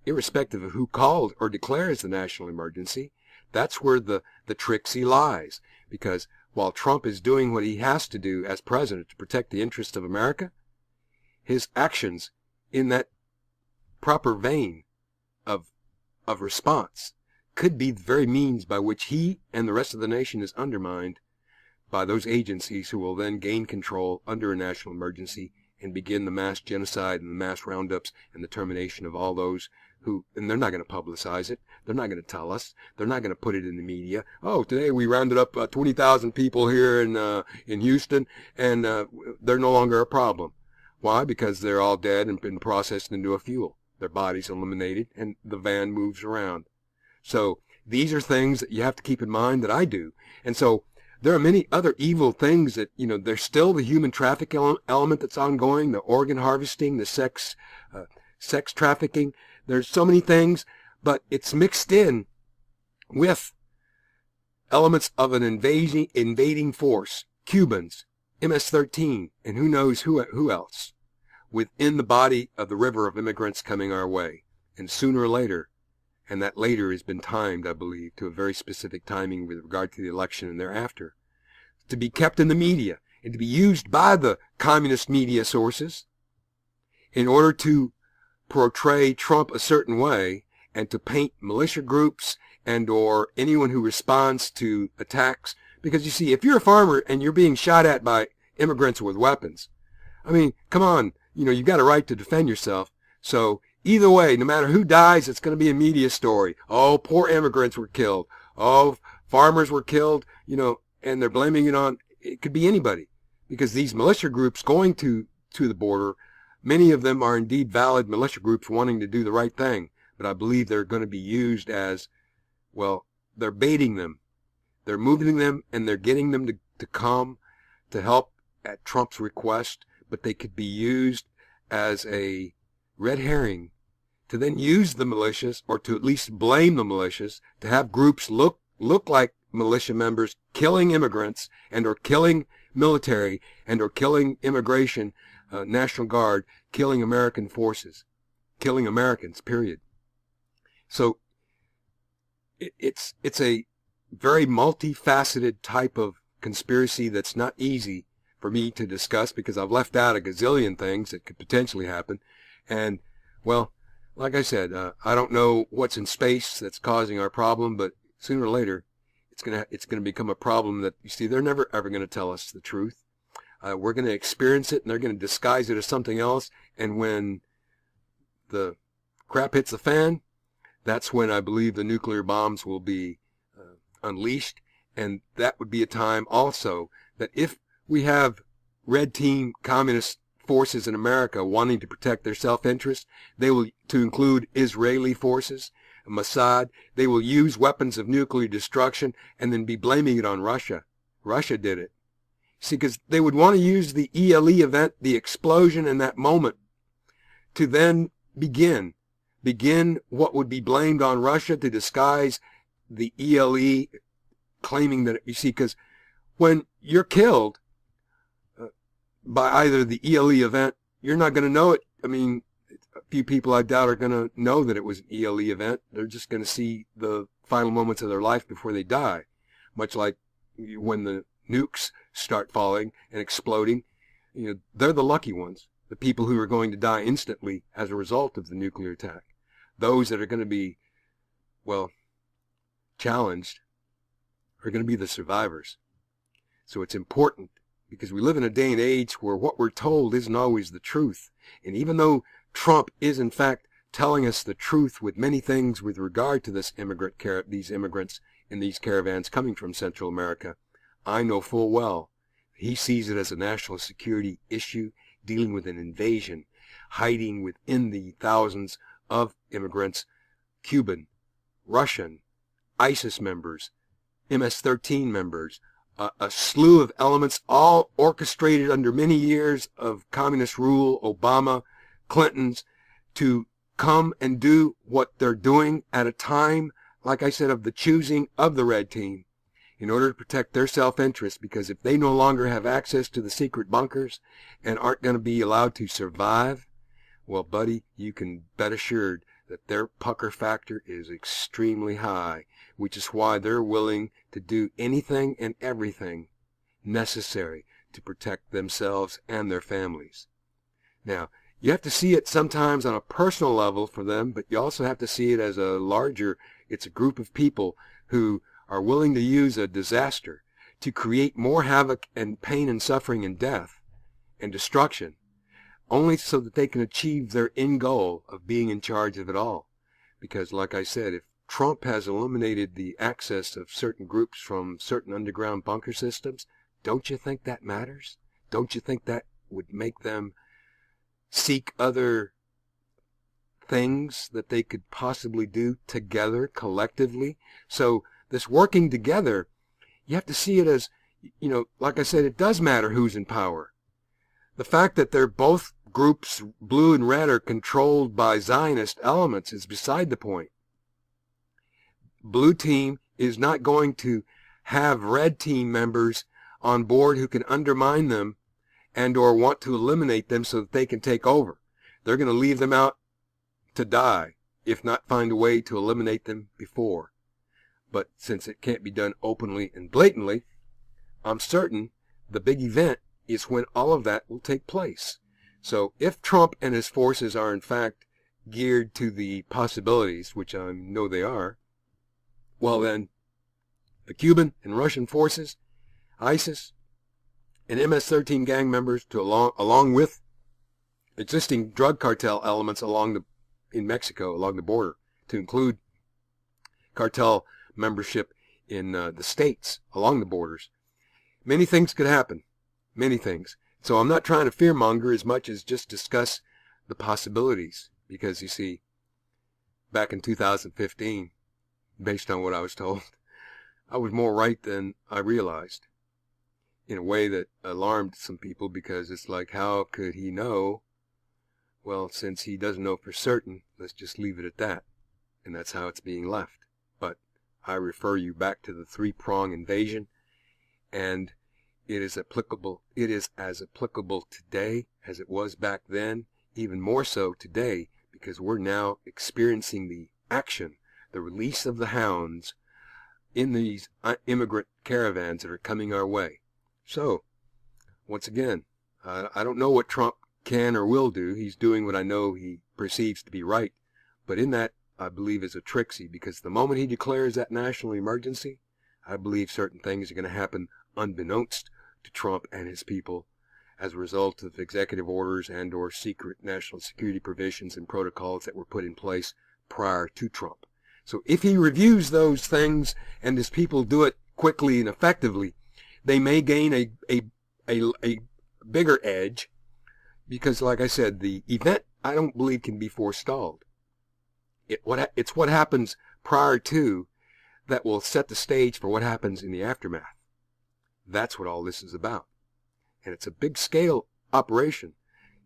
S1: irrespective of who called or declares the national emergency, that's where the tricksy lies. Because
S2: while Trump is doing what he has to do as president to protect the interests of America, his actions in that proper vein of response could be the very means by which he and the rest of the nation is undermined by those agencies who will then gain control under a national emergency and begin the mass genocide and the mass roundups and the termination of all those who, and they're not going to publicize it. They're not going to tell us. They're not going to put it in the media. Oh, today we rounded up 20,000 people here in Houston, and they're no longer a problem. Why? Because they're all dead and been processed into a fuel. Their bodies eliminated, and the van moves around. So these are things that you have to keep in mind that I do. And so there are many other evil things that, there's still the human trafficking element that's ongoing, the organ harvesting, the sex trafficking. There's so many things, but it's mixed in with elements of an invading force, Cubans, MS-13, and who knows who else, within the body of the river of immigrants coming our way. And sooner or later, and that later has been timed, I believe, to a very specific timing with regard to the election and thereafter, to be kept in the media and to be used by the communist media sources in order to portray Trump a certain way and to paint militia groups and or anyone who responds to attacks. Because you see, if you're a farmer and you're being shot at by immigrants with weapons, I mean, come on, you've got a right to defend yourself. So either way, no matter who dies, it's going to be a media story. Oh, poor immigrants were killed. Oh, farmers were killed, and they're blaming it on, it could be anybody. Because these militia groups going to the border, many of them are indeed valid militia groups wanting to do the right thing. But I believe they're going to be used as, well, they're baiting them. They're moving them and they're getting them to come to help at Trump's request. But they could be used as a red herring to then use the militias, or to at least blame the militias, to have groups look like militia members killing immigrants and or killing military and or killing immigration, National Guard, killing American forces, killing Americans, period. So it's a very multifaceted type of conspiracy that's not easy for me to discuss because I've left out a gazillion things that could potentially happen. And, well, like I said, I don't know what's in space that's causing our problem, but sooner or later, it's gonna become a problem that, you see, they're never ever going to tell us the truth. We're going to experience it, and they're going to disguise it as something else. And when the crap hits the fan, that's when I believe the nuclear bombs will be unleashed. And that would be a time also that if we have red team communist forces in America wanting to protect their self-interest, they will, to include Israeli forces, Mossad, they will use weapons of nuclear destruction and then be blaming it on Russia. Russia did it. See, because they would want to use the ELE event, the explosion in that moment, to then begin what would be blamed on Russia to disguise the ELE, claiming that, you see, because when you're killed by either the ELE event, you're not going to know it. I mean, a few people I doubt are going to know that it was an ELE event. They're just going to see the final moments of their life before they die, much like when the nukes start falling and exploding. They're the lucky ones, the people who are going to die instantly as a result of the nuclear attack. Those that are going to be, well, challenged are going to be the survivors. So it's important, because we live in a day and age where what we're told isn't always the truth. And even though Trump is in fact telling us the truth with many things with regard to these immigrants in these caravans coming from Central America, I know full well he sees it as a national security issue, dealing with an invasion, hiding within the thousands of immigrants, Cuban, Russian, ISIS members, MS-13 members, a slew of elements, all orchestrated under many years of communist rule, Obama, Clinton's, to come and do what they're doing at a time, like I said, of the choosing of the red team in order to protect their self-interest. Because if they no longer have access to the secret bunkers and aren't going to be allowed to survive, well, buddy, you can bet assured that their pucker factor is extremely high, which is why they're willing to do anything and everything necessary to protect themselves and their families. Now, you have to see it sometimes on a personal level for them, but you also have to see it as it's a group of people who are willing to use a disaster to create more havoc and pain and suffering and death and destruction, only so that they can achieve their end goal of being in charge of it all. Because, like I said, if Trump has eliminated the access of certain groups from certain underground bunker systems, don't you think that matters? Don't you think that would make them seek other things that they could possibly do together, collectively? So this working together, you have to see it as, like I said, it does matter who's in power. The fact that they're both groups, blue and red, are controlled by Zionist elements is beside the point. Blue team is not going to have red team members on board who can undermine them and or want to eliminate them so that they can take over. They're going to leave them out to die, if not find a way to eliminate them before. But since it can't be done openly and blatantly, I'm certain the big event is when all of that will take place. So if Trump and his forces are in fact geared to the possibilities, which I know they are, well then, the Cuban and Russian forces, ISIS, and MS-13 gang members, along with existing drug cartel elements in Mexico along the border, to include cartel membership in the states along the borders. Many things could happen. Many things. So I'm not trying to fearmonger as much as just discuss the possibilities. Because, you see, back in 2015, based on what I was told, I was more right than I realized, in a way that alarmed some people, because it's like, how could he know? Well, since he doesn't know for certain, let's just leave it at that. And that's how it's being left. But I refer you back to the three-prong invasion, and it is as applicable today as it was back then, even more so today, because we're now experiencing the action, the release of the hounds in these immigrant caravans that are coming our way. So, once again, I don't know what Trump can or will do. He's doing what I know he perceives to be right. But in that, I believe, is a tricksy, because the moment he declares that national emergency, I believe certain things are going to happen unbeknownst to Trump and his people as a result of executive orders and or secret national security provisions and protocols that were put in place prior to Trump. So if he reviews those things and his people do it quickly and effectively, they may gain a bigger edge, because, like I said, the event, I don't believe, can be forestalled. It's what happens prior to that will set the stage for what happens in the aftermath. That's what all this is about. And it's a big scale operation.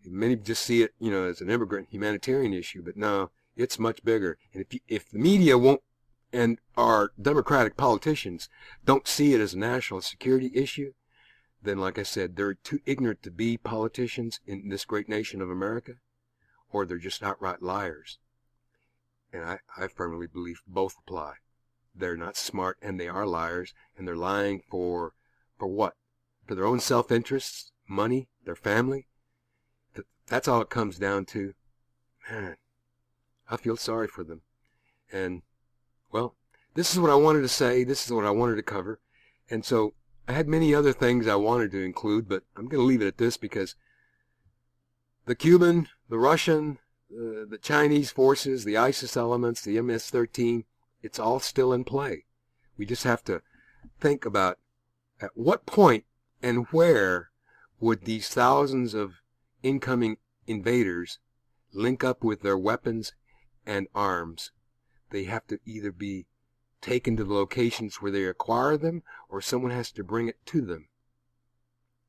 S2: Many just see it, as an immigrant humanitarian issue, but no, it's much bigger. And if the media won't, and our Democratic politicians don't see it as a national security issue, then, like I said, they're too ignorant to be politicians in this great nation of America, or they're just outright liars. And I firmly believe both apply. They're not smart, and they are liars, and they're lying for what? For their own self-interests, money, their family? That's all it comes down to. Man, I feel sorry for them. And, well, this is what I wanted to say. This is what I wanted to cover. And so I had many other things I wanted to include, but I'm going to leave it at this, because the Cuban, the Russian, the Chinese forces, the ISIS elements, the MS-13, it's all still in play. We just have to think about at what point and where would these thousands of incoming invaders link up with their weapons and arms. They have to either be taken to the locations where they acquire them, or someone has to bring it to them.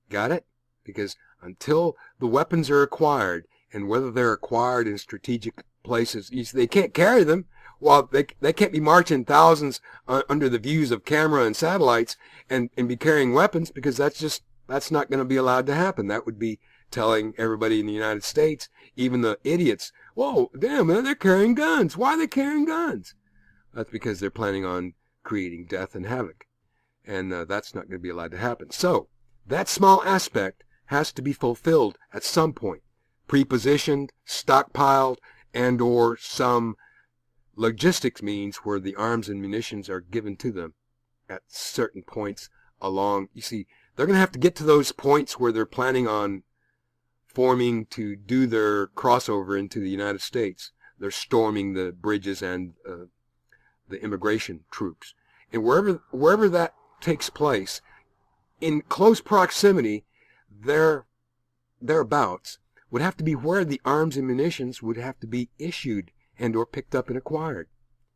S2: Got it? Because until the weapons are acquired, and whether they're acquired in strategic places, they can't carry them. Well, they can't be marching thousands under the views of camera and satellites and be carrying weapons, because that's not going to be allowed to happen. That would be telling everybody in the United States, even the idiots, whoa, damn, man, they're carrying guns. Why are they carrying guns? That's because they're planning on creating death and havoc. And that's not going to be allowed to happen. So that small aspect has to be fulfilled at some point. Prepositioned, stockpiled, and or some logistics means where the arms and munitions are given to them at certain points along. You see, they're going to have to get to those points where they're planning on forming to do their crossover into the United States. They're storming the bridges and the immigration troops. And wherever that takes place, in close proximity, thereabouts would have to be where the arms and munitions would have to be issued and or picked up and acquired.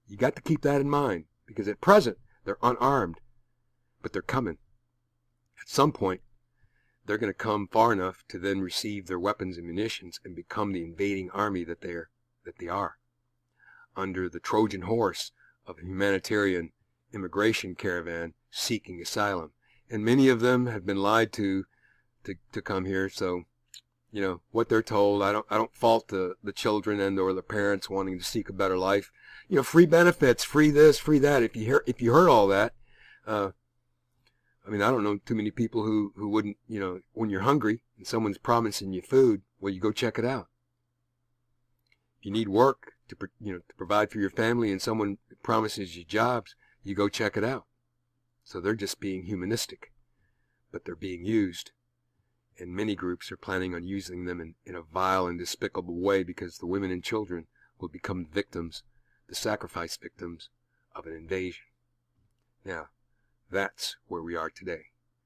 S2: You got to keep that in mind, because at present they're unarmed, but they're coming. At some point, they're going to come far enough to then receive their weapons and munitions and become the invading army that they are, under the Trojan horse of a humanitarian immigration caravan seeking asylum. And many of them have been lied to come here. So, you know, what they're told, I don't fault the children and or the parents wanting to seek a better life. You know, free benefits, free this, free that. If you heard all that, I mean, I don't know too many people who wouldn't, you know, when you're hungry and someone's promising you food, well, you go check it out. If you need work to provide for your family and someone promises you jobs, you go check it out. So they're just being humanistic, but they're being used. And many groups are planning on using them in a vile and despicable way, because the women and children will become victims, the sacrifice victims of an invasion. Now, that's where we are today.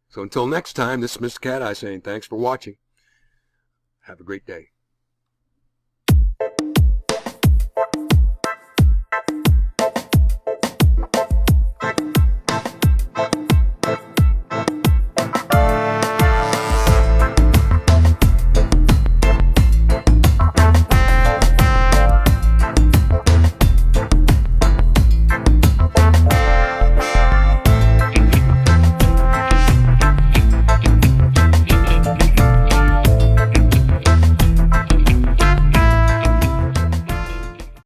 S2: So until next time, this is Mr. Cati saying thanks for watching. Have a great day.